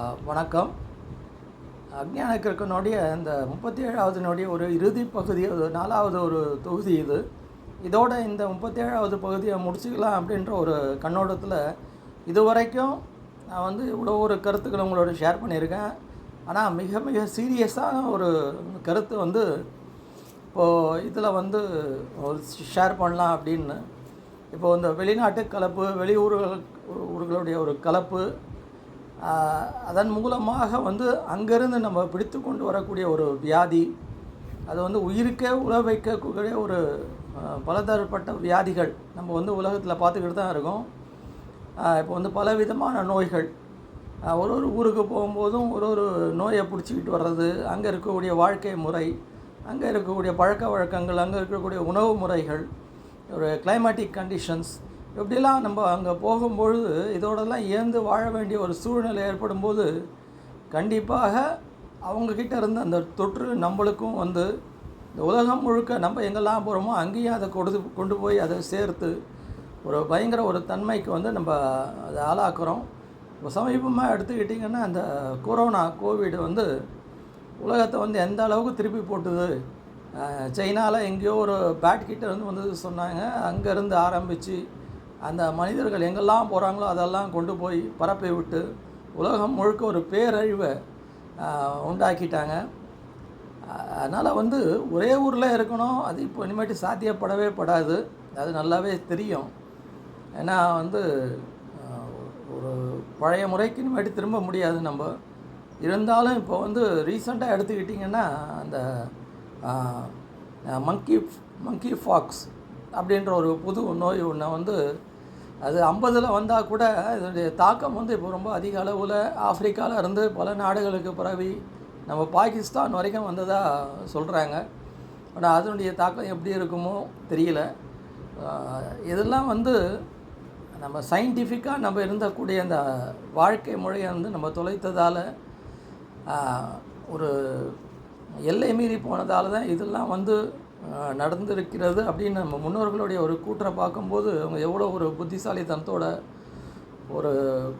வணக்கம். அஞ்ஞான கிறுக்கனுடைய இந்த 37வது நொடி ஒரு இறுதி பகுதி, 4வது ஒரு தொகுதி இது. இதோட இந்த 37வது பகுதியை முடிச்சுக்கலாம் அப்படின்ற ஒரு கண்ணோட்டத்தில் இதுவரைக்கும் நான் வந்து இவ்வளோ ஒரு கருத்துக்களை உங்களோட ஷேர் பண்ணியிருக்கேன். ஆனால் மிக மிக சீரியஸான ஒரு கருத்து வந்து இப்போது இதில் வந்து ஒரு ஷேர் பண்ணலாம் அப்படின்னு. இப்போது இந்த வெளிநாட்டு கலப்பு, ஊர்களுடைய ஒரு கலப்பு, அதன் மூலமாக வந்து அங்கேருந்து நம்ம பிடித்து கொண்டு வரக்கூடிய ஒரு வியாதி, அது வந்து உயிருக்கே உழ வைக்கக்கூடிய ஒரு பலதரப்பட்ட வியாதிகள் நம்ம வந்து உலகத்தில் பார்த்துக்கிட்டு தான் இருக்கோம். இப்போ வந்து பலவிதமான நோய்கள், ஒரு ஊருக்கு போகும்போதும் ஒரு நோயை பிடிச்சிக்கிட்டு வர்றது, அங்கே இருக்கக்கூடிய வாழ்க்கை முறை, அங்கே இருக்கக்கூடிய பழக்க வழக்கங்கள், அங்கே இருக்கக்கூடிய உணவு முறைகள், ஒரு கிளைமேட்டிக் கண்டிஷன்ஸ், இப்படிலாம் நம்ம அங்கே போகும்பொழுது இதோடலாம் ஏந்து வாழ வேண்டிய ஒரு சூழ்நிலை ஏற்படும்போது கண்டிப்பாக அவங்கக்கிட்ட இருந்து அந்த தொற்று நம்மளுக்கும் வந்து இந்த உலகம் முழுக்க நம்ம எங்கெல்லாம் போகிறோமோ அங்கேயும் அதை கொண்டு போய் அதை சேர்த்து ஒரு பயங்கர ஒரு தன்மைக்கு வந்து நம்ம அதை ஆளாக்குறோம். இப்போ சமீபமாக எடுத்துக்கிட்டிங்கன்னா அந்த கோவிட் வந்து உலகத்தை வந்து எந்த அளவுக்கு திருப்பி போட்டுது. சைனாவில் எங்கேயோ ஒரு பேட்கிட்ட வந்து சொன்னாங்க, அங்கேருந்து ஆரம்பித்து அந்த மனிதர்கள் எங்கெல்லாம் போகிறாங்களோ அதெல்லாம் கொண்டு போய் பரப்பி விட்டு உலகம் முழுக்க ஒரு பேரழிவை உண்டாக்கிட்டாங்க. அதனால் வந்து ஒரே ஊரில் இருக்கணும், அது இப்போ இனிமேட்டு சாத்தியப்படவே படாது. அது நல்லாவே தெரியும். ஏன்னா வந்து ஒரு பழைய முறைக்கு இனிமேட்டு திரும்ப முடியாது நம்ம. இருந்தாலும் இப்போ வந்து ரீசெண்டாக எடுத்துக்கிட்டிங்கன்னா அந்த மங்கி ஃபாக்ஸ் அப்படின்ற ஒரு புது நோய் ஒன்று வந்து அது 50ல் வந்தால் கூட இதனுடைய தாக்கம் வந்து இப்போ ரொம்ப அதிக அளவில் ஆப்பிரிக்காவில் இருந்து பல நாடுகளுக்கு பரவி நம்ம பாகிஸ்தான் வரைக்கும் வந்ததாக சொல்கிறாங்க. ஆனால் அதனுடைய தாக்கம் எப்படி இருக்குமோ தெரியல. இதெல்லாம் வந்து நம்ம சயின்டிஃபிக்காக நம்ம இருந்தக்கூடிய அந்த வாழ்க்கை முறையை வந்து நம்ம தொலைத்ததால், ஒரு எல்லை மீறி போனதால் தான் இதெல்லாம் வந்து நடந்திருக்கிறது அப்படின்னு நம்ம முன்னோர்களுடைய ஒரு கூற்றை பார்க்கும்போது அவங்க எவ்வளோ ஒரு புத்திசாலித்தனத்தோட ஒரு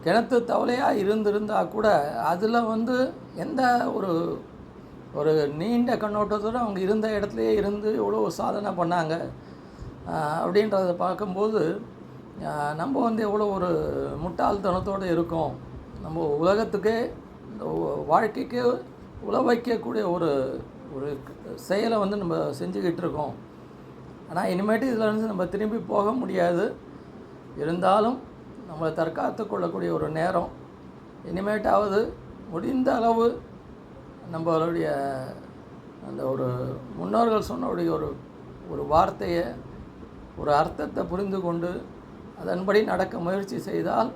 கிணத்து தவளையாக இருந்திருந்தால் கூட அதில் வந்து எந்த ஒரு நீண்ட கண்ணோட்டத்தோடு அவங்க இருந்த இடத்துலையே இருந்து எவ்வளோ சாதனை பண்ணாங்க அப்படின்றத பார்க்கும்போது நம்ம வந்து எவ்வளோ ஒரு முட்டாள்தனத்தோடு இருக்கோம். நம்ம உலகத்துக்கே வாழ்க்கைக்கு உழ வைக்கக்கூடிய ஒரு செயலை வந்து நம்ம செஞ்சுக்கிட்டு இருக்கோம். ஆனால் இனிமேட்டு இதில் இருந்து நம்ம திரும்பி போக முடியாது. இருந்தாலும் நம்மளை தற்காத்து கொள்ளக்கூடிய ஒரு நேரம் இனிமேட்டாவது முடிந்த அளவு நம்மளுடைய அந்த ஒரு முன்னோர்கள் சொன்னக்கூடிய ஒரு வார்த்தையை, ஒரு அர்த்தத்தை புரிந்து கொண்டு அதன்படி நடக்க முயற்சி செய்தால்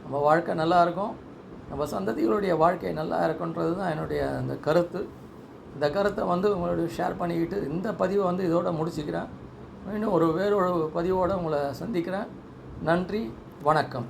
நம்ம வாழ்க்கை நல்லாயிருக்கும், நம்ம சந்ததிகளுடைய வாழ்க்கை நல்லா இருக்குன்றது தான் என்னுடைய அந்த கருத்து. இந்த கருத்தை வந்து உங்களோட ஷேர் பண்ணிக்கிட்டு இந்த பதிவை வந்து இதோடு முடிச்சுக்கிறேன். இன்னும் வேறொரு பதிவோடு உங்களை சந்திக்கிறேன். நன்றி, வணக்கம்.